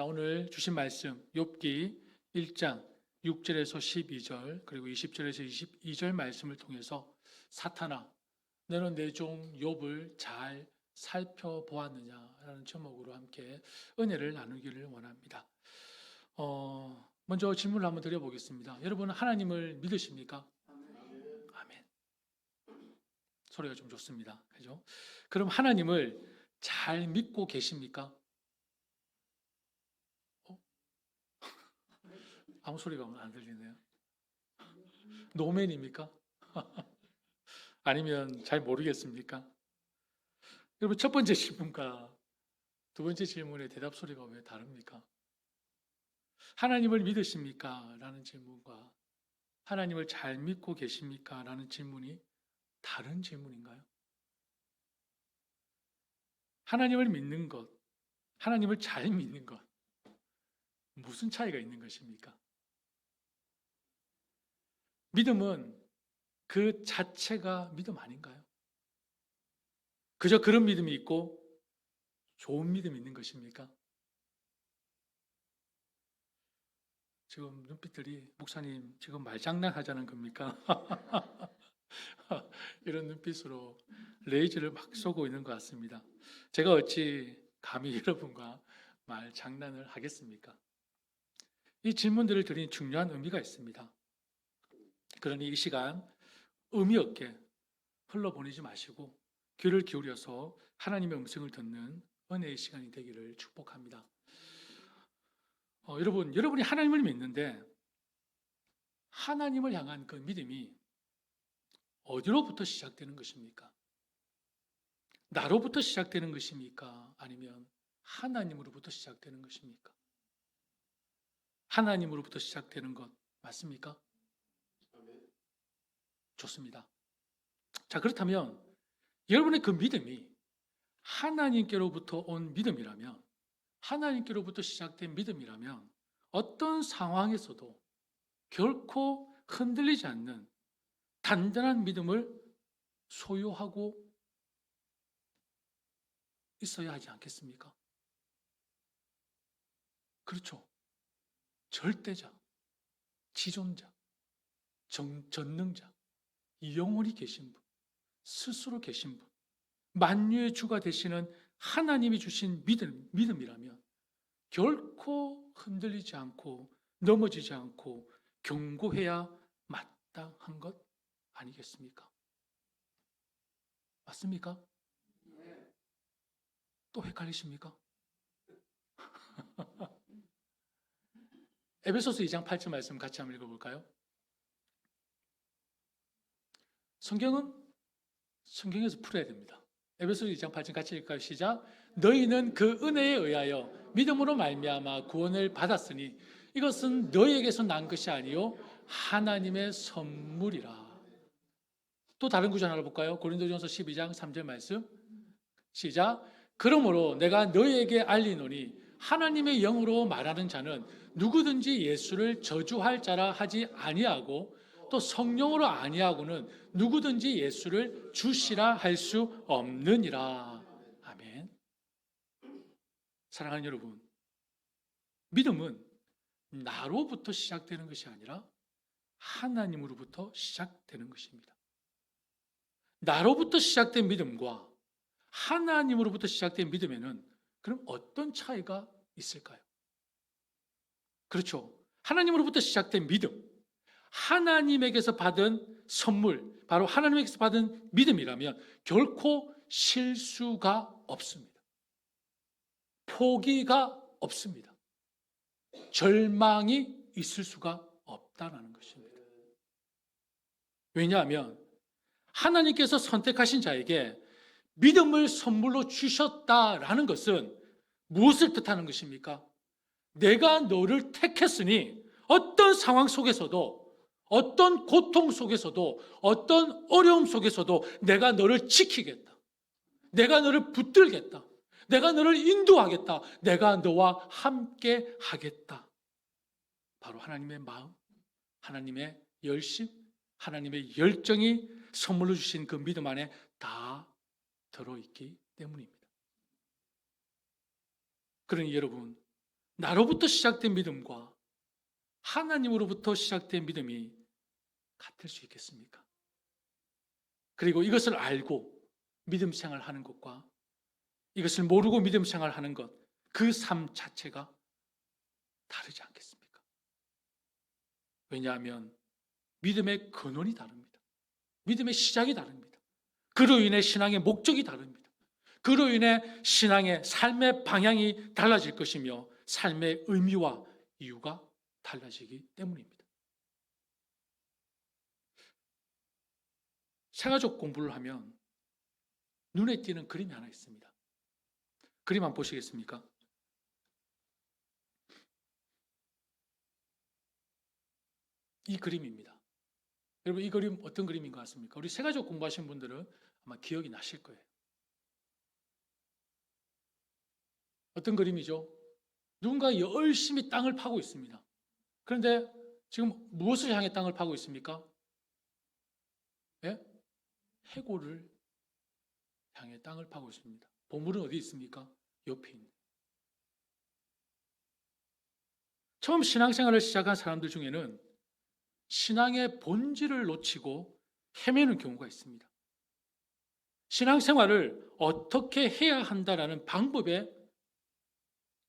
자, 오늘 주신 말씀 욥기 1장 6절에서 12절 그리고 20절에서 22절 말씀을 통해서 사탄아, 너는 내 종 욥을 잘 살펴보았느냐라는 제목으로 함께 은혜를 나누기를 원합니다. 먼저 질문을 한번 드려보겠습니다. 여러분은 하나님을 믿으십니까? 아멘. 소리가 좀 좋습니다. 그죠? 그럼 하나님을 잘 믿고 계십니까? 아무 소리가 안 들리네요. 노맨입니까? 아니면 잘 모르겠습니까? 여러분, 첫 번째 질문과 두 번째 질문의 대답 소리가 왜 다릅니까? 하나님을 믿으십니까? 라는 질문과 하나님을 잘 믿고 계십니까? 라는 질문이 다른 질문인가요? 하나님을 믿는 것, 하나님을 잘 믿는 것, 무슨 차이가 있는 것입니까? 믿음은 그 자체가 믿음 아닌가요? 그저 그런 믿음이 있고 좋은 믿음이 있는 것입니까? 지금 눈빛들이 목사님 지금 말장난하자는 겁니까? 이런 눈빛으로 레이즈를 막 쏘고 있는 것 같습니다. 제가 어찌 감히 여러분과 말장난을 하겠습니까? 이 질문들을 드린 중요한 의미가 있습니다. 그러니 이 시간 의미 없게 흘러보내지 마시고 귀를 기울여서 하나님의 음성을 듣는 은혜의 시간이 되기를 축복합니다. 여러분이 하나님을 믿는데 하나님을 향한 그 믿음이 어디로부터 시작되는 것입니까? 나로부터 시작되는 것입니까? 아니면 하나님으로부터 시작되는 것입니까? 하나님으로부터 시작되는 것 맞습니까? 좋습니다. 자, 그렇다면 여러분의 그 믿음이 하나님께로부터 온 믿음이라면, 하나님께로부터 시작된 믿음이라면 어떤 상황에서도 결코 흔들리지 않는 단단한 믿음을 소유하고 있어야 하지 않겠습니까? 그렇죠. 절대자, 지존자, 전능자, 영원히 계신 분, 스스로 계신 분, 만유의 주가 되시는 하나님이 주신 믿음이라면 결코 흔들리지 않고 넘어지지 않고 견고해야 마땅한 것 아니겠습니까? 맞습니까? 또 헷갈리십니까? 에베소서 2장 8절 말씀 같이 한번 읽어볼까요? 성경은 성경에서 풀어야 됩니다. 에베소서 2장 8절 같이 읽을까요? 시작. 너희는 그 은혜에 의하여 믿음으로 말미암아 구원을 받았으니 이것은 너희에게서 난 것이 아니요 하나님의 선물이라. 또 다른 구절 하나 볼까요? 고린도전서 12장 3절 말씀 시작. 그러므로 내가 너희에게 알리노니 하나님의 영으로 말하는 자는 누구든지 예수를 저주할 자라 하지 아니하고 또 성령으로 아니하고는 누구든지 예수를 주시라 할 수 없느니라. 아멘. 사랑하는 여러분, 믿음은 나로부터 시작되는 것이 아니라 하나님으로부터 시작되는 것입니다. 나로부터 시작된 믿음과 하나님으로부터 시작된 믿음에는 그럼 어떤 차이가 있을까요? 그렇죠. 하나님으로부터 시작된 믿음, 하나님에게서 받은 선물, 바로 하나님에게서 받은 믿음이라면 결코 실수가 없습니다. 포기가 없습니다. 절망이 있을 수가 없다는 것입니다. 왜냐하면 하나님께서 선택하신 자에게 믿음을 선물로 주셨다라는 것은 무엇을 뜻하는 것입니까? 내가 너를 택했으니 어떤 상황 속에서도, 어떤 고통 속에서도, 어떤 어려움 속에서도 내가 너를 지키겠다. 내가 너를 붙들겠다. 내가 너를 인도하겠다. 내가 너와 함께 하겠다. 바로 하나님의 마음, 하나님의 열심, 하나님의 열정이 선물로 주신 그 믿음 안에 다 들어있기 때문입니다. 그러니 여러분, 나로부터 시작된 믿음과 하나님으로부터 시작된 믿음이 같을 수 있겠습니까? 그리고 이것을 알고 믿음 생활하는 것과 이것을 모르고 믿음 생활하는 것, 그 삶 자체가 다르지 않겠습니까? 왜냐하면 믿음의 근원이 다릅니다. 믿음의 시작이 다릅니다. 그로 인해 신앙의 목적이 다릅니다. 그로 인해 신앙의 삶의 방향이 달라질 것이며 삶의 의미와 이유가 달라지기 때문입니다. 생활적 공부를 하면 눈에 띄는 그림이 하나 있습니다. 그림 한번 보시겠습니까? 이 그림입니다. 여러분, 이 그림 어떤 그림인 것 같습니까? 우리 생활적 공부하신 분들은 아마 기억이 나실 거예요. 어떤 그림이죠? 누군가 열심히 땅을 파고 있습니다. 그런데 지금 무엇을 향해 땅을 파고 있습니까? 예? 해골을 향해 땅을 파고 있습니다. 보물은 어디 있습니까? 옆에 있는. 처음 신앙생활을 시작한 사람들 중에는 신앙의 본질을 놓치고 헤매는 경우가 있습니다. 신앙생활을 어떻게 해야 한다라는 방법에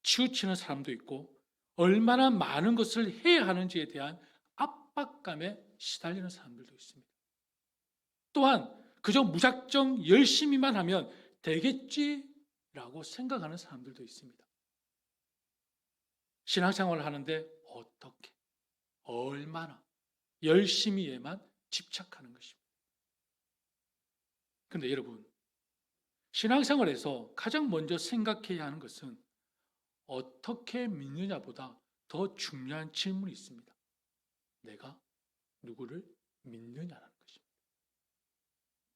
치우치는 사람도 있고 얼마나 많은 것을 해야 하는지에 대한 압박감에 시달리는 사람들도 있습니다. 또한 그저 무작정 열심히만 하면 되겠지라고 생각하는 사람들도 있습니다. 신앙생활을 하는데 어떻게, 얼마나 열심히에만 집착하는 것입니다. 그런데 여러분, 신앙생활에서 가장 먼저 생각해야 하는 것은 어떻게 믿느냐보다 더 중요한 질문이 있습니다. 내가 누구를 믿느냐라는 것입니다.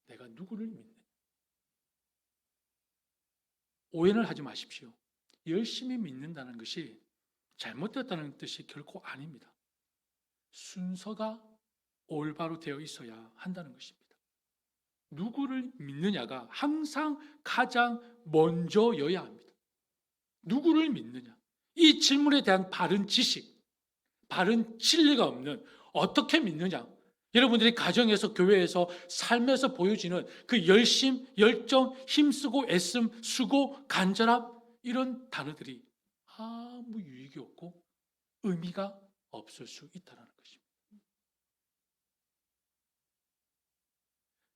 내가 누구를 믿느냐. 오해를 하지 마십시오. 열심히 믿는다는 것이 잘못됐다는 뜻이 결코 아닙니다. 순서가 올바로 되어 있어야 한다는 것입니다. 누구를 믿느냐가 항상 가장 먼저여야 합니다. 누구를 믿느냐? 이 질문에 대한 바른 지식, 바른 진리가 없는 어떻게 믿느냐? 여러분들이 가정에서, 교회에서, 삶에서 보여지는 그 열심, 열정, 힘쓰고 애씀, 수고, 간절함 이런 단어들이 아무 유익이 없고 의미가 없을 수 있다는 것입니다.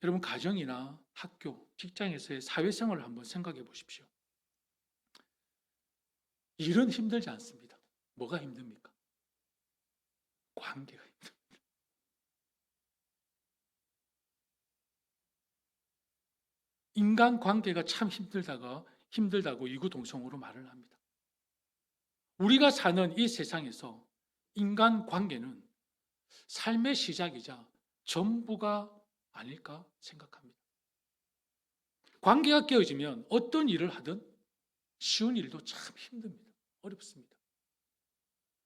여러분, 가정이나 학교, 직장에서의 사회생활을 한번 생각해 보십시오. 일은 힘들지 않습니다. 뭐가 힘듭니까? 관계가 힘듭니다. 인간관계가 참 힘들다고 이구동성으로 말을 합니다. 우리가 사는 이 세상에서 인간관계는 삶의 시작이자 전부가 아닐까 생각합니다. 관계가 깨어지면 어떤 일을 하든 쉬운 일도 참 힘듭니다. 어렵습니다.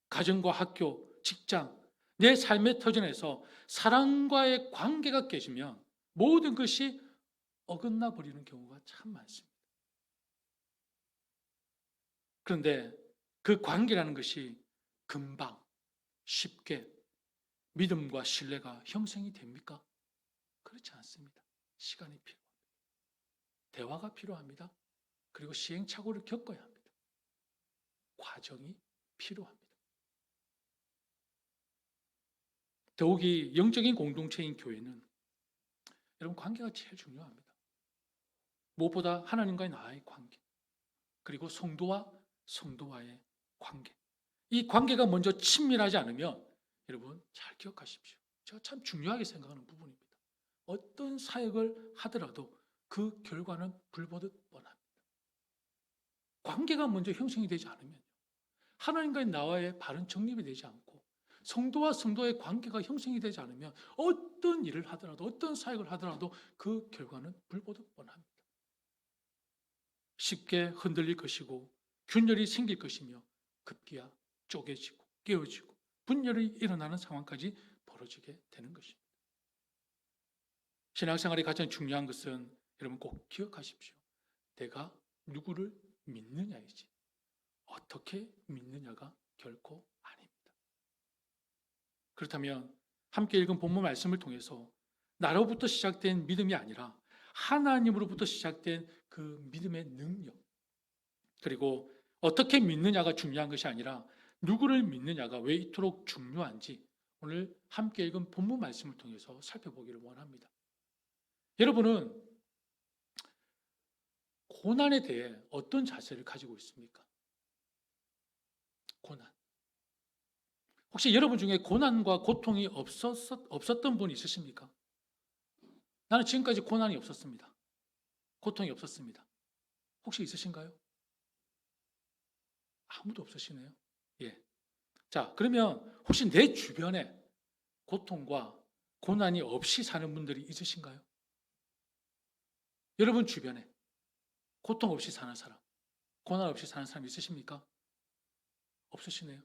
가정과 학교, 직장, 내 삶의 터전에서 사람과의 관계가 깨지면 모든 것이 어긋나 버리는 경우가 참 많습니다. 그런데 그 관계라는 것이 금방, 쉽게 믿음과 신뢰가 형성이 됩니까? 그렇지 않습니다. 시간이 필요합니다. 대화가 필요합니다. 그리고 시행착오를 겪어야 합니다. 과정이 필요합니다. 더욱이 영적인 공동체인 교회는 여러분 관계가 제일 중요합니다. 무엇보다 하나님과의 나의 관계, 그리고 성도와 성도와의 관계. 이 관계가 먼저 친밀하지 않으면 여러분 잘 기억하십시오. 제가 참 중요하게 생각하는 부분입니다. 어떤 사역을 하더라도 그 결과는 불보듯 뻔합니다. 관계가 먼저 형성이 되지 않으면 하나님과의 나와의 바른 정립이 되지 않고 성도와 성도의 관계가 형성이 되지 않으면 어떤 일을 하더라도 어떤 사역을 하더라도 그 결과는 불보듯 뻔합니다. 쉽게 흔들릴 것이고 균열이 생길 것이며 급기야 쪼개지고 깨어지고 분열이 일어나는 상황까지 벌어지게 되는 것입니다. 신앙생활이 가장 중요한 것은 여러분 꼭 기억하십시오. 내가 누구를 믿느냐이지 어떻게 믿느냐가 결코 아닙니다. 그렇다면 함께 읽은 본문 말씀을 통해서 나로부터 시작된 믿음이 아니라 하나님으로부터 시작된 그 믿음의 능력, 그리고 어떻게 믿느냐가 중요한 것이 아니라 누구를 믿느냐가 왜 이토록 중요한지 오늘 함께 읽은 본문 말씀을 통해서 살펴보기를 원합니다. 여러분은 고난에 대해 어떤 자세를 가지고 있습니까? 고난. 혹시 여러분 중에 고난과 고통이 없었던 분 있으십니까? 나는 지금까지 고난이 없었습니다. 고통이 없었습니다. 혹시 있으신가요? 아무도 없으시네요. 예. 자, 그러면 혹시 내 주변에 고통과 고난이 없이 사는 분들이 있으신가요? 여러분 주변에 고통 없이 사는 사람, 고난 없이 사는 사람 있으십니까? 없으시네요.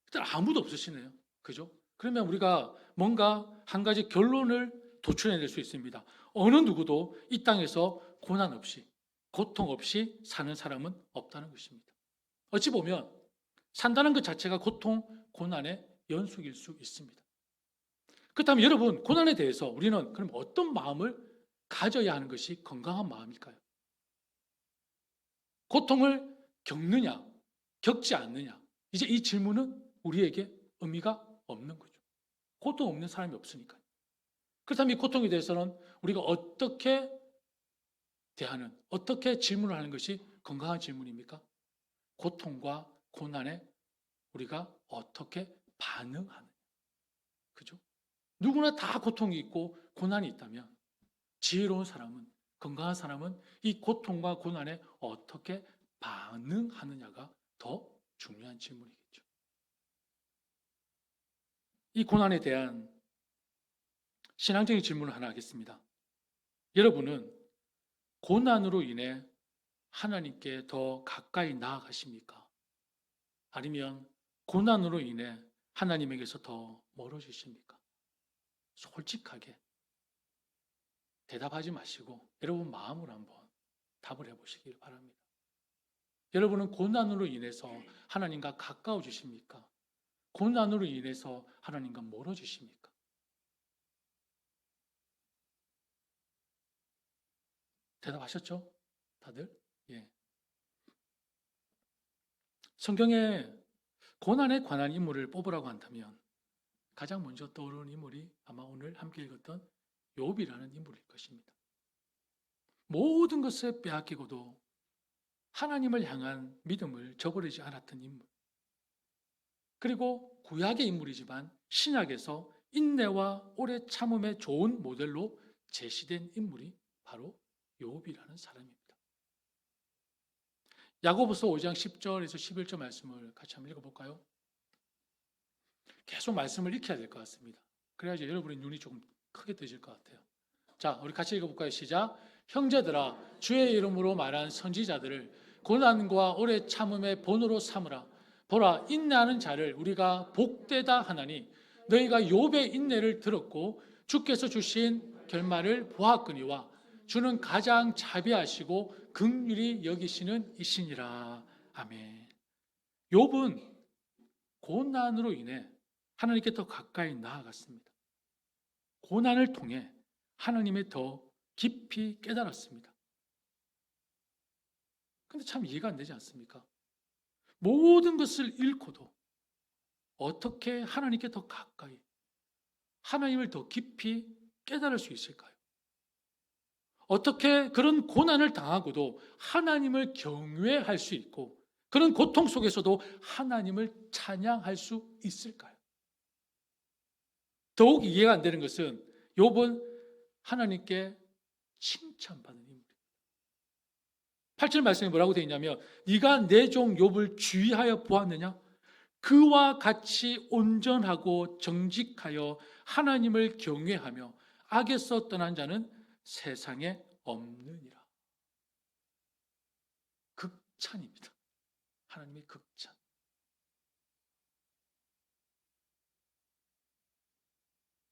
일단 아무도 없으시네요. 그죠? 그러면 우리가 뭔가 한 가지 결론을 도출해낼 수 있습니다. 어느 누구도 이 땅에서 고난 없이, 고통 없이 사는 사람은 없다는 것입니다. 어찌 보면 산다는 것 자체가 고통, 고난의 연속일 수 있습니다. 그렇다면 여러분, 고난에 대해서 우리는 그럼 어떤 마음을 가져야 하는 것이 건강한 마음일까요? 고통을 겪느냐, 겪지 않느냐. 이제 이 질문은 우리에게 의미가 없는 거죠. 고통 없는 사람이 없으니까요. 그렇다면 이 고통에 대해서는 우리가 어떻게 대하는, 어떻게 질문을 하는 것이 건강한 질문입니까? 고통과 고난에 우리가 어떻게 반응하느냐. 그죠? 누구나 다 고통이 있고 고난이 있다면 지혜로운 사람은, 건강한 사람은 이 고통과 고난에 어떻게 반응하느냐가 더 중요한 질문이겠죠. 이 고난에 대한 신앙적인 질문을 하나 하겠습니다. 여러분은 고난으로 인해 하나님께 더 가까이 나아가십니까? 아니면 고난으로 인해 하나님에게서 더 멀어지십니까? 솔직하게 대답하지 마시고 여러분 마음으로 한번 답을 해보시길 바랍니다. 여러분은 고난으로 인해서 하나님과 가까워지십니까? 고난으로 인해서 하나님과 멀어지십니까? 대답하셨죠? 다들? 예. 성경에 고난에 관한 인물을 뽑으라고 한다면 가장 먼저 떠오르는 인물이 아마 오늘 함께 읽었던 욥이라는 인물일 것입니다. 모든 것을 빼앗기고도 하나님을 향한 믿음을 저버리지 않았던 인물. 그리고 구약의 인물이지만 신약에서 인내와 오래 참음의 좋은 모델로 제시된 인물이 바로 욥이라는 사람입니다. 야고보서 5장 10절에서 11절 말씀을 같이 한번 읽어볼까요? 계속 말씀을 익혀야 될 것 같습니다. 그래야지 여러분의 눈이 조금 크게 뜨질 것 같아요. 자, 우리 같이 읽어볼까요? 시작. 형제들아, 주의 이름으로 말한 선지자들을 고난과 오래 참음의 본으로 삼으라. 보라, 인내하는 자를 우리가 복되다 하나니 너희가 욥의 인내를 들었고 주께서 주신 결말을 보았거니와 주는 가장 자비하시고 긍휼히 여기시는 이시니라. 아멘. 욥은 고난으로 인해 하나님께 더 가까이 나아갔습니다. 고난을 통해 하나님을 더 깊이 깨달았습니다. 근데 참 이해가 안 되지 않습니까? 모든 것을 잃고도 어떻게 하나님께 더 가까이, 하나님을 더 깊이 깨달을 수 있을까요? 어떻게 그런 고난을 당하고도 하나님을 경외할 수 있고 그런 고통 속에서도 하나님을 찬양할 수 있을까요? 더욱 이해가 안 되는 것은 욥은 하나님께 칭찬받는 인물입니다. 8절 말씀에 뭐라고 되어 있냐면 네가 내 종 욥을 주의하여 보았느냐? 그와 같이 온전하고 정직하여 하나님을 경외하며 악에서 떠난 자는 세상에 없느니라. 극찬입니다. 하나님의 극찬.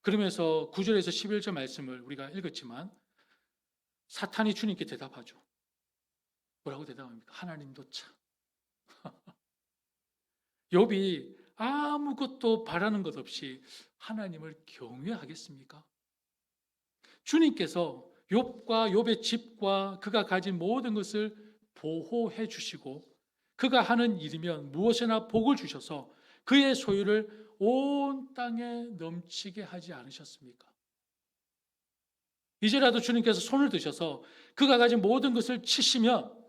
그러면서 9절에서 11절 말씀을 우리가 읽었지만 사탄이 주님께 대답하죠. 뭐라고 대답합니까? 하나님도 참 욥이 아무것도 바라는 것 없이 하나님을 경외하겠습니까? 주님께서 욥과 욥의 집과 그가 가진 모든 것을 보호해 주시고 그가 하는 일이면 무엇이나 복을 주셔서 그의 소유를 온 땅에 넘치게 하지 않으셨습니까? 이제라도 주님께서 손을 드셔서 그가 가진 모든 것을 치시면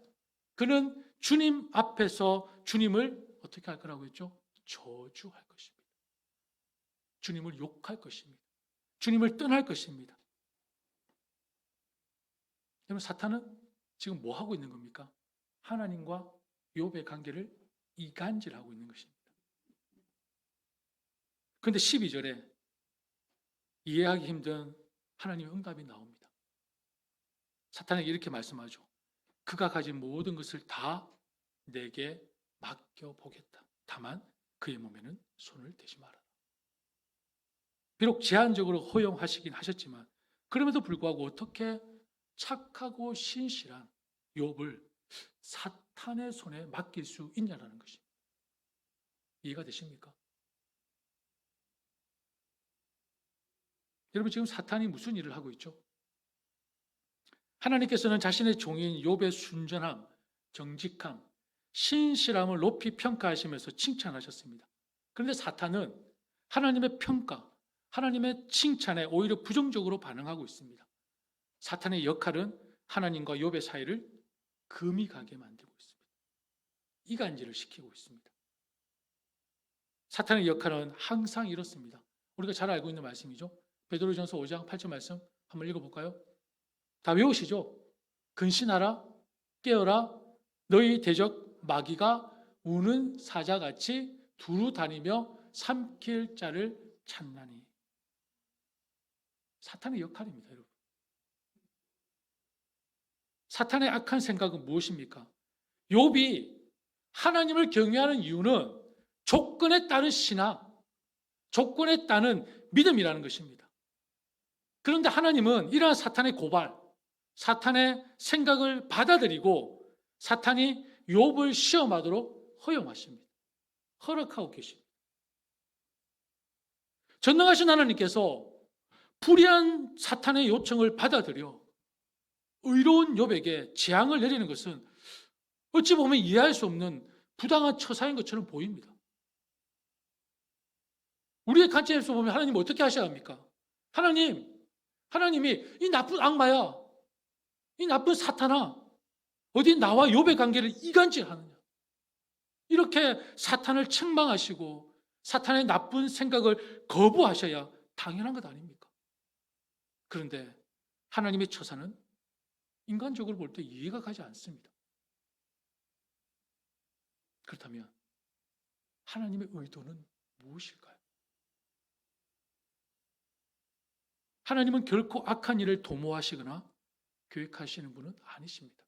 그는 주님 앞에서 주님을 어떻게 할 거라고 했죠? 저주할 것입니다. 주님을 욕할 것입니다. 주님을 떠날 것입니다. 여러분, 사탄은 지금 뭐 하고 있는 겁니까? 하나님과 욥의 관계를 이간질하고 있는 것입니다. 그런데 12절에 이해하기 힘든 하나님의 응답이 나옵니다. 사탄에게 이렇게 말씀하죠. 그가 가진 모든 것을 다 내게 맡겨보겠다. 다만 그의 몸에는 손을 대지 마라. 비록 제한적으로 허용하시긴 하셨지만 그럼에도 불구하고 어떻게 착하고 신실한 욥을 사탄의 손에 맡길 수 있냐라는 것입니다. 이해가 되십니까? 여러분, 지금 사탄이 무슨 일을 하고 있죠? 하나님께서는 자신의 종인 욥의 순전함, 정직함, 신실함을 높이 평가하시면서 칭찬하셨습니다. 그런데 사탄은 하나님의 평가, 하나님의 칭찬에 오히려 부정적으로 반응하고 있습니다. 사탄의 역할은 하나님과 욥의 사이를 금이 가게 만들고 있습니다. 이간질을 시키고 있습니다. 사탄의 역할은 항상 이렇습니다. 우리가 잘 알고 있는 말씀이죠. 베드로전서 5장 8절 말씀 한번 읽어볼까요? 다 외우시죠? 근신하라, 깨어라, 너희 대적 마귀가 우는 사자같이 두루 다니며 삼킬 자를 찾나니. 사탄의 역할입니다, 여러분. 사탄의 악한 생각은 무엇입니까? 욥이 하나님을 경외하는 이유는 조건에 따른 신앙, 조건에 따른 믿음이라는 것입니다. 그런데 하나님은 이러한 사탄의 고발, 사탄의 생각을 받아들이고 사탄이 욥을 시험하도록 허용하십니다. 허락하고 계십니다. 전능하신 하나님께서 불의한 사탄의 요청을 받아들여 의로운 욥에게 재앙을 내리는 것은 어찌 보면 이해할 수 없는 부당한 처사인 것처럼 보입니다. 우리의 관점에서 보면 하나님 어떻게 하셔야 합니까? 하나님이 이 나쁜 악마야, 이 나쁜 사탄아, 어디 나와 욥의 관계를 이간질하느냐, 이렇게 사탄을 책망하시고 사탄의 나쁜 생각을 거부하셔야 당연한 것 아닙니까? 그런데 하나님의 처사는 인간적으로 볼 때 이해가 가지 않습니다. 그렇다면 하나님의 의도는 무엇일까요? 하나님은 결코 악한 일을 도모하시거나 계획하시는 분은 아니십니다.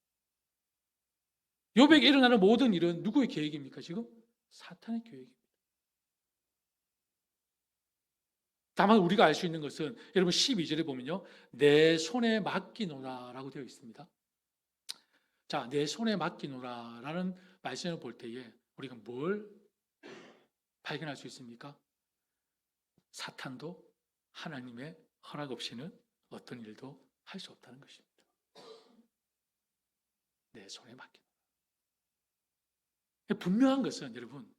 욥에게 일어나는 모든 일은 누구의 계획입니까? 지금 사탄의 계획입니다. 다만 우리가 알 수 있는 것은 여러분 12절에 보면요, 내 손에 맡기노라 라고 되어 있습니다. 자, 내 손에 맡기노라 라는 말씀을 볼 때에 우리가 뭘 발견할 수 있습니까? 사탄도 하나님의 허락 없이는 어떤 일도 할 수 없다는 것입니다. 내 손에 맡기노라. 분명한 것은 여러분,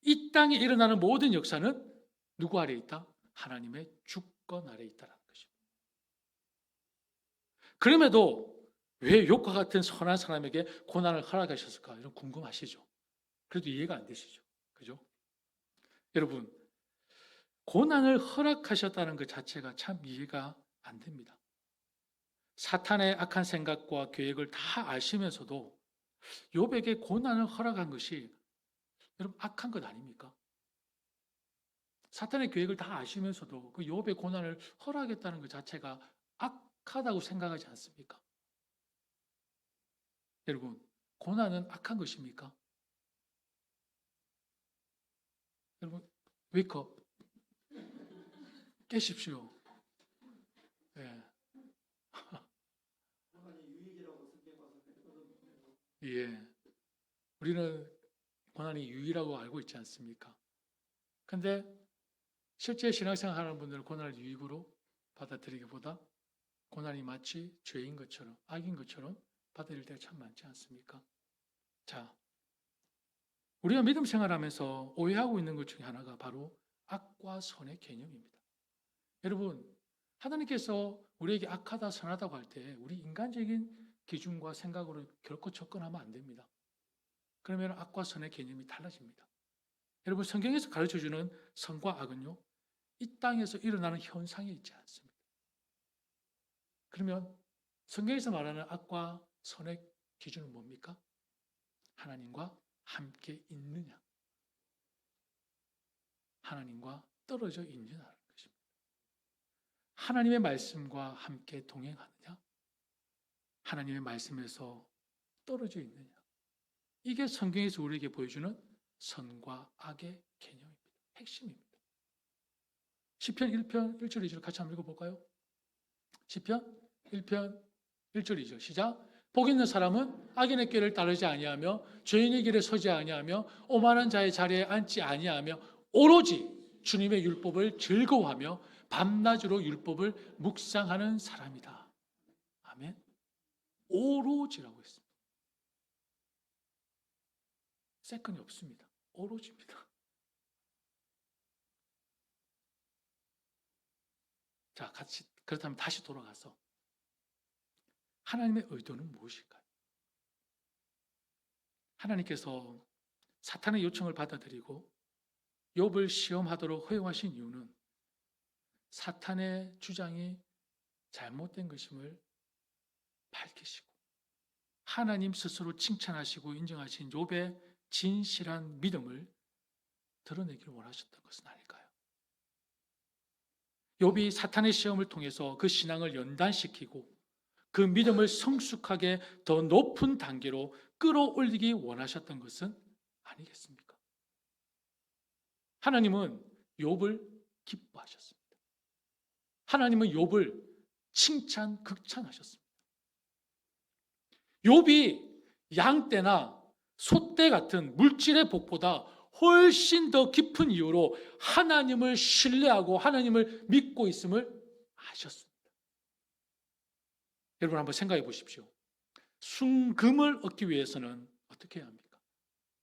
이 땅에 일어나는 모든 역사는 누구 아래에 있다? 하나님의 주권 아래에 있다는 것입니다. 그럼에도 왜 욥과 같은 선한 사람에게 고난을 허락하셨을까? 이런 궁금하시죠? 그래도 이해가 안 되시죠? 그죠? 여러분, 고난을 허락하셨다는 것 자체가 참 이해가 안 됩니다. 사탄의 악한 생각과 계획을 다 아시면서도 욥에게 고난을 허락한 것이 여러분 악한 것 아닙니까? 사탄의 계획을 다 아시면서도 그 욥의 고난을 허락했다는 것 자체가 악하다고 생각하지 않습니까? 여러분, 고난은 악한 것입니까? 여러분, 웨이크업, 깨십시오. 예. 예. 우리는 고난이 유의라고 알고 있지 않습니까? 근데 실제 신앙생활 하는 분들은 고난을 유익으로 받아들이기보다 고난이 마치 죄인 것처럼, 악인 것처럼 받아들일 때가 참 많지 않습니까? 자, 우리가 믿음 생활하면서 오해하고 있는 것 중에 하나가 바로 악과 선의 개념입니다. 여러분, 하나님께서 우리에게 악하다, 선하다고 할 때 우리 인간적인 기준과 생각으로 결코 접근하면 안 됩니다. 그러면 악과 선의 개념이 달라집니다. 여러분, 성경에서 가르쳐주는 선과 악은요, 이 땅에서 일어나는 현상에 있지 않습니다. 그러면 성경에서 말하는 악과 선의 기준은 뭡니까? 하나님과 함께 있느냐, 하나님과 떨어져 있느냐는 것입니다. 하나님의 말씀과 함께 동행하느냐, 하나님의 말씀에서 떨어져 있느냐. 이게 성경에서 우리에게 보여주는 선과 악의 개념입니다. 핵심입니다. 시편 1편 1절 2절 같이 한번 읽어볼까요? 시편 1편 1절 2절 시작. 복 있는 사람은 악인의 길을 따르지 아니하며 죄인의 길에 서지 아니하며 오만한 자의 자리에 앉지 아니하며 오로지 주님의 율법을 즐거워하며 밤낮으로 율법을 묵상하는 사람이다. 아멘. 오로지라고 했습니다. 세컨이 없습니다. 오로지입니다. 자, 같이 그렇다면 다시 돌아가서 하나님의 의도는 무엇일까요? 하나님께서 사탄의 요청을 받아들이고 욥을 시험하도록 허용하신 이유는 사탄의 주장이 잘못된 것임을 밝히시고 하나님 스스로 칭찬하시고 인정하신 욥의 진실한 믿음을 드러내기를 원하셨던 것은 아닐까요? 욥이 사탄의 시험을 통해서 그 신앙을 연단시키고 그 믿음을 성숙하게 더 높은 단계로 끌어올리기 원하셨던 것은 아니겠습니까? 하나님은 욥을 기뻐하셨습니다. 하나님은 욥을 칭찬, 극찬하셨습니다. 욥이 양떼나 소떼 같은 물질의 복보다 훨씬 더 깊은 이유로 하나님을 신뢰하고 하나님을 믿고 있음을 아셨습니다. 여러분 한번 생각해 보십시오. 순금을 얻기 위해서는 어떻게 해야 합니까?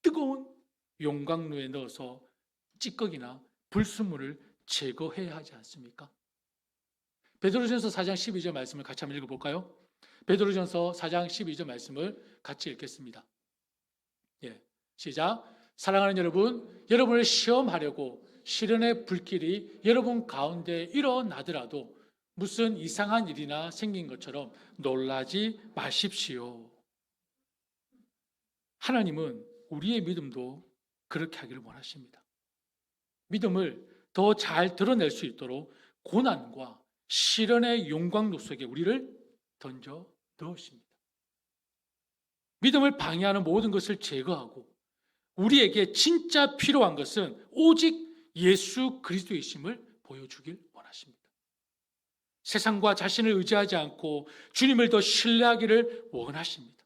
뜨거운 용광로에 넣어서 찌꺼기나 불순물을 제거해야 하지 않습니까? 베드로전서 4장 12절 말씀을 같이 한번 읽어볼까요? 베드로전서 4장 12절 말씀을 같이 읽겠습니다. 예, 시작. 사랑하는 여러분, 여러분을 시험하려고 시련의 불길이 여러분 가운데 일어나더라도 무슨 이상한 일이나 생긴 것처럼 놀라지 마십시오. 하나님은 우리의 믿음도 그렇게 하기를 원하십니다. 믿음을 더 잘 드러낼 수 있도록 고난과 시련의 용광로 속에 우리를 던져 넣으십니다. 믿음을 방해하는 모든 것을 제거하고 우리에게 진짜 필요한 것은 오직 예수 그리스도이심을 보여주길 원하십니다. 세상과 자신을 의지하지 않고 주님을 더 신뢰하기를 원하십니다.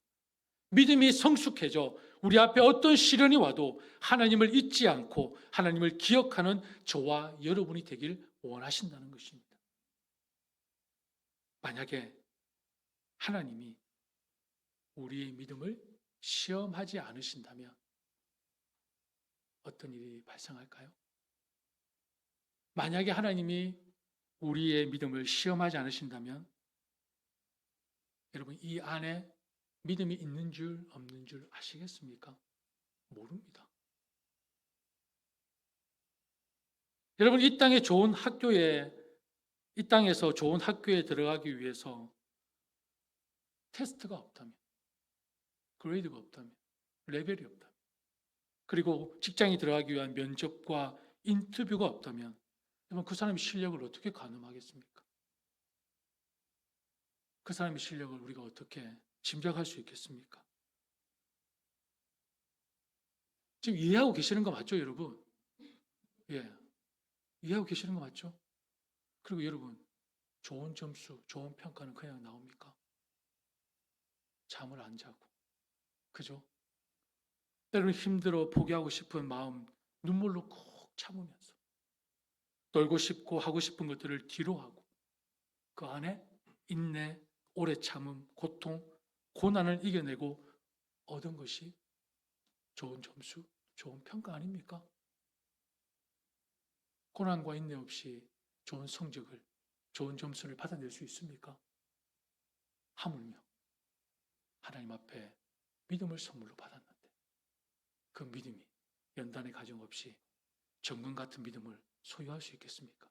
믿음이 성숙해져 우리 앞에 어떤 시련이 와도 하나님을 잊지 않고 하나님을 기억하는 저와 여러분이 되길 원하신다는 것입니다. 만약에 하나님이 우리의 믿음을 시험하지 않으신다면 어떤 일이 발생할까요? 만약에 하나님이 우리의 믿음을 시험하지 않으신다면 여러분 이 안에 믿음이 있는 줄 없는 줄 아시겠습니까? 모릅니다. 여러분 이 땅에서 좋은 학교에 들어가기 위해서 테스트가 없다면, 그레이드가 없다면, 레벨이 없다면, 그리고 직장에 들어가기 위한 면접과 인터뷰가 없다면 여러분 그 사람의 실력을 어떻게 가늠하겠습니까? 그 사람의 실력을 우리가 어떻게 짐작할 수 있겠습니까? 지금 이해하고 계시는 거 맞죠, 여러분? 예, 이해하고 계시는 거 맞죠? 그리고 여러분, 좋은 점수, 좋은 평가는 그냥 나옵니까? 잠을 안 자고, 그죠? 때로는 힘들어 포기하고 싶은 마음 눈물로 꾹 참으면서 놀고 싶고 하고 싶은 것들을 뒤로 하고 그 안에 인내, 오래 참음, 고통, 고난을 이겨내고 얻은 것이 좋은 점수, 좋은 평가 아닙니까? 고난과 인내 없이 좋은 성적을, 좋은 점수를 받아낼 수 있습니까? 하물며 하나님 앞에 믿음을 선물로 받았는데 그 믿음이 연단의 가정 없이 정금 같은 믿음을 소유할 수 있겠습니까?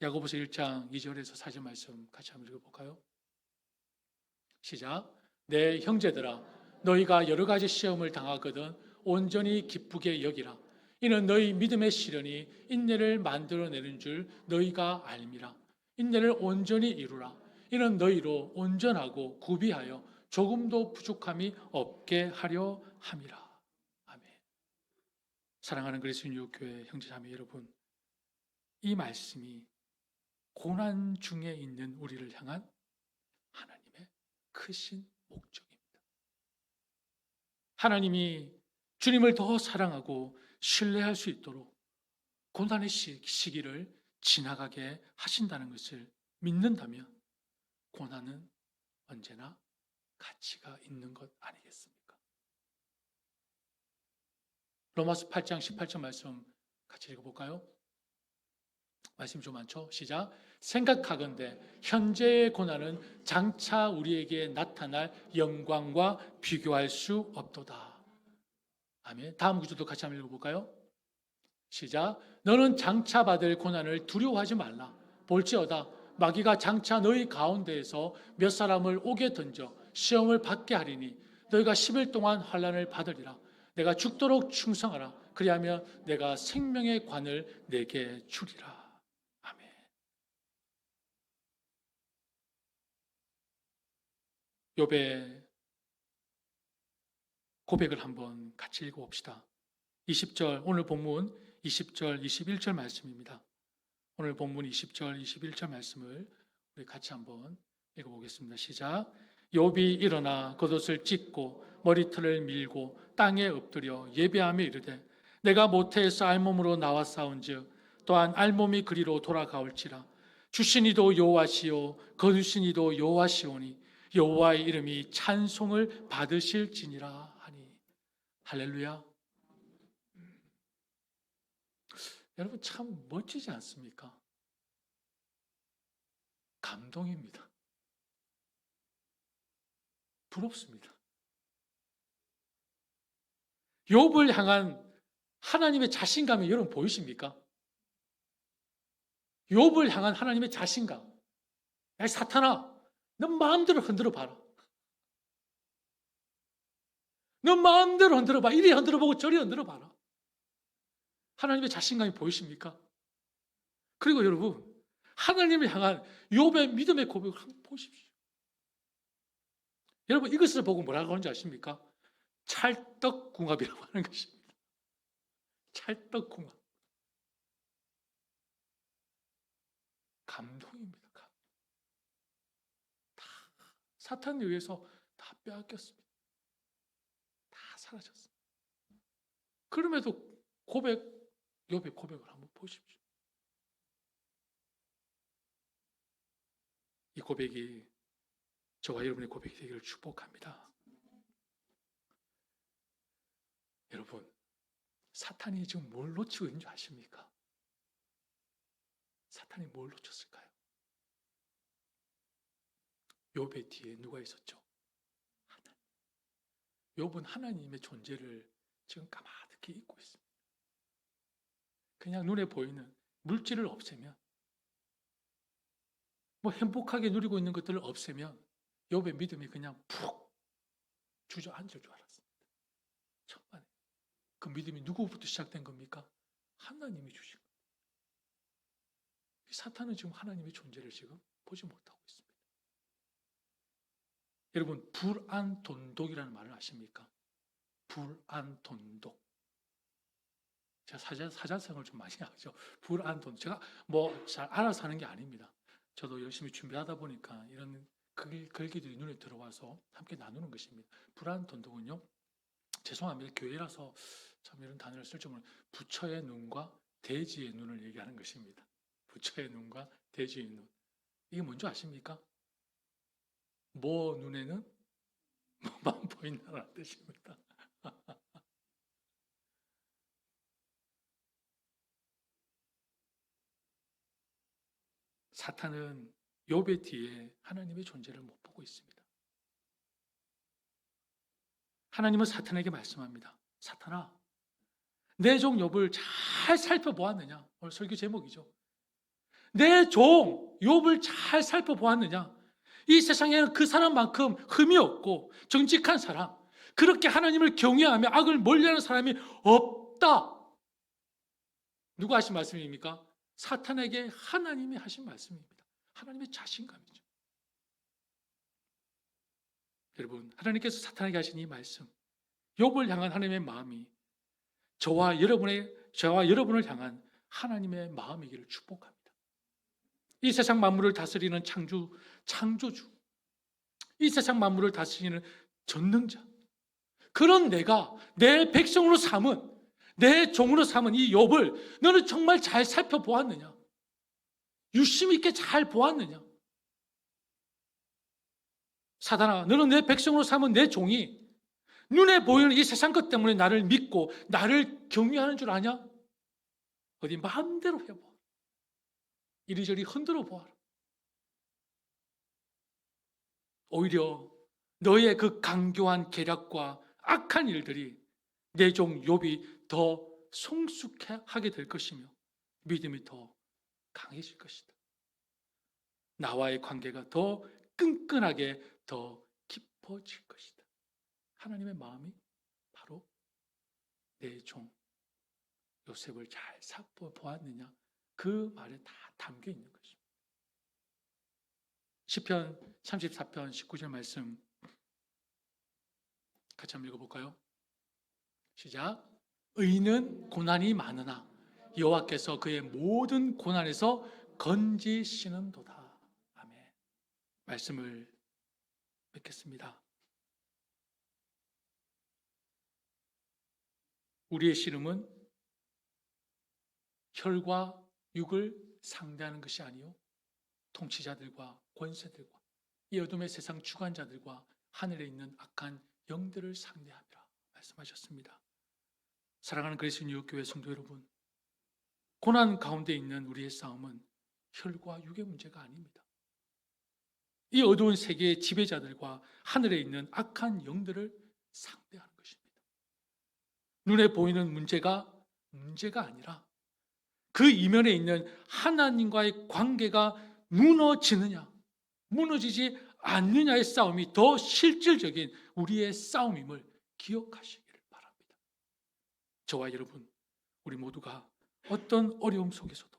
야고보서 1장 2절에서 4절 말씀 같이 한번 읽어볼까요? 시작. 내 형제들아 너희가 여러 가지 시험을 당하거든 온전히 기쁘게 여기라. 이는 너희 믿음의 시련이 인내를 만들어내는 줄 너희가 알미라. 인내를 온전히 이루라. 이는 너희로 온전하고 구비하여 조금도 부족함이 없게 하려 함이라. 아멘. 사랑하는 그리스도 교회 형제자매 여러분, 이 말씀이 고난 중에 있는 우리를 향한 하나님의 크신 목적입니다. 하나님이 주님을 더 사랑하고 신뢰할 수 있도록 고난의 시기를 지나가게 하신다는 것을 믿는다면 고난은 언제나 가치가 있는 것 아니겠습니까? 로마서 8장 18절 말씀 같이 읽어볼까요? 말씀이 좀 많죠? 시작. 생각하건대 현재의 고난은 장차 우리에게 나타날 영광과 비교할 수 없도다. 아멘. 다음 구절도 같이 한번 읽어볼까요? 시작. 너는 장차 받을 고난을 두려워하지 말라. 볼지어다 마귀가 장차 너희 가운데에서 몇 사람을 옥에 던져 시험을 받게 하리니 너희가 10일 동안 환난을 받으리라. 내가 죽도록 충성하라. 그리하면 내가 생명의 관을 내게 주리라. 아멘. 욥의 고백을 한번 같이 읽어봅시다. 20절 오늘 본문 20절 21절 말씀입니다. 오늘 본문 20절 21절 말씀을 우리 같이 한번 읽어보겠습니다. 시작. 욥이 일어나 겉옷을 찢고 머리털을 밀고 땅에 엎드려 예배하며 이르되 내가 모태에서 알몸으로 나와 싸운즉 또한 알몸이 그리로 돌아가올지라. 주신 이도 여호와시요 거두신 이도 여호와시오니 여호와의 이름이 찬송을 받으실지니라 하니. 할렐루야. 여러분 참 멋지지 않습니까? 감동입니다. 부럽습니다. 욥을 향한 하나님의 자신감이 여러분 보이십니까? 욥을 향한 하나님의 자신감. 야, 사탄아, 너 마음대로 흔들어 봐라. 너 마음대로 흔들어 봐. 이리 흔들어 보고 저리 흔들어 봐라. 하나님의 자신감이 보이십니까? 그리고 여러분, 하나님을 향한 욥의 믿음의 고백을 한번 보십시오. 여러분 이것을 보고 뭐라고 하는지 아십니까? 찰떡궁합이라고 하는 것입니다. 찰떡궁합. 감동입니다. 다 사탄에 의해서 다 빼앗겼습니다. 다 사라졌습니다. 그럼에도 욥의 고백을 한번 보십시오. 이 고백이 저와 여러분의 고백이 되기를 축복합니다. 여러분, 사탄이 지금 뭘 놓치고 있는 줄 아십니까? 사탄이 뭘 놓쳤을까요? 욥의 뒤에 누가 있었죠? 하나님. 욥은 하나님의 존재를 지금 까마득히 잊고 있습니다. 그냥 눈에 보이는 물질을 없애면, 뭐 행복하게 누리고 있는 것들을 없애면 욥의 믿음이 그냥 푹 주저앉을 줄 알았습니다. 천만에. 그 믿음이 누구부터 시작된 겁니까? 하나님이 주신 겁니다. 사탄은 지금 하나님의 존재를 지금 보지 못하고 있습니다. 여러분, 불안돈독이라는 말을 아십니까? 불안돈독. 제가 사자성을 좀 많이 하죠. 불안돈독. 제가 뭐 잘 알아서 하는 게 아닙니다. 저도 열심히 준비하다 보니까 이런 글귀들이 눈에 들어와서 함께 나누는 것입니다. 불안 돈독은요, 죄송합니다. 교회라서 참 이런 단어를 쓸 줄 모르는 부처의 눈과 대지의 눈을 얘기하는 것입니다. 부처의 눈과 대지의 눈. 이게 뭔지 아십니까? 뭐 눈에는 뭐만 보인다는 뜻입니다. 사탄은 욥의 뒤에 하나님의 존재를 못 보고 있습니다. 하나님은 사탄에게 말씀합니다. 사탄아, 내 종 욥을 잘 살펴보았느냐? 오늘 설교 제목이죠. 내 종 욥을 잘 살펴보았느냐? 이 세상에는 그 사람만큼 흠이 없고 정직한 사람, 그렇게 하나님을 경외하며 악을 멀리하는 사람이 없다. 누가 하신 말씀입니까? 사탄에게 하나님이 하신 말씀입니다. 하나님의 자신감이죠. 여러분, 하나님께서 사탄에게 하신 이 말씀, 욥을 향한 하나님의 마음이 저와 여러분을 향한 하나님의 마음이기를 축복합니다. 이 세상 만물을 다스리는 창조주, 이 세상 만물을 다스리는 전능자, 그런 내가 내 백성으로 삼은, 내 종으로 삼은 이 욥을 너는 정말 잘 살펴보았느냐? 유심 있게 잘 보았느냐? 사단아, 너는 내 백성으로 삼은 내 종이 눈에 보이는 이 세상 것 때문에 나를 믿고 나를 경외하는 줄 아냐? 어디 마음대로 해봐. 이리저리 흔들어 보아라. 오히려 너의 그 강교한 계략과 악한 일들이 내 종 욥이 더 성숙하게 될 것이며 믿음이 더 강해질 것이다. 나와의 관계가 더 끈끈하게 더 깊어질 것이다. 하나님의 마음이 바로 내 종 요셉을 잘 살펴보았느냐, 그 말에 다 담겨 있는 것입니다. 시편 34편 19절 말씀 같이 한번 읽어볼까요? 시작. 의인은 고난이 많으나 여호와께서 그의 모든 고난에서 건지시는도다. 아멘. 말씀을 맺겠습니다. 우리의 씨름은 혈과 육을 상대하는 것이 아니요 통치자들과 권세들과 이 어둠의 세상 주관자들과 하늘에 있는 악한 영들을 상대함이라 말씀하셨습니다. 사랑하는 그리스도 유교회 성도 여러분, 고난 가운데 있는 우리의 싸움은 혈과 육의 문제가 아닙니다. 이 어두운 세계의 지배자들과 하늘에 있는 악한 영들을 상대하는 것입니다. 눈에 보이는 문제가 아니라 그 이면에 있는 하나님과의 관계가 무너지느냐, 무너지지 않느냐의 싸움이 더 실질적인 우리의 싸움임을 기억하시기를 바랍니다. 저와 여러분, 우리 모두가 어떤 어려움 속에서도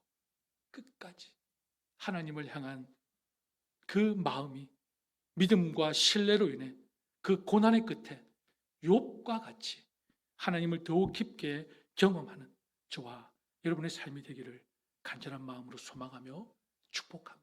끝까지 하나님을 향한 그 마음이 믿음과 신뢰로 인해 그 고난의 끝에 욥과 같이 하나님을 더욱 깊게 경험하는 저와 여러분의 삶이 되기를 간절한 마음으로 소망하며 축복합니다.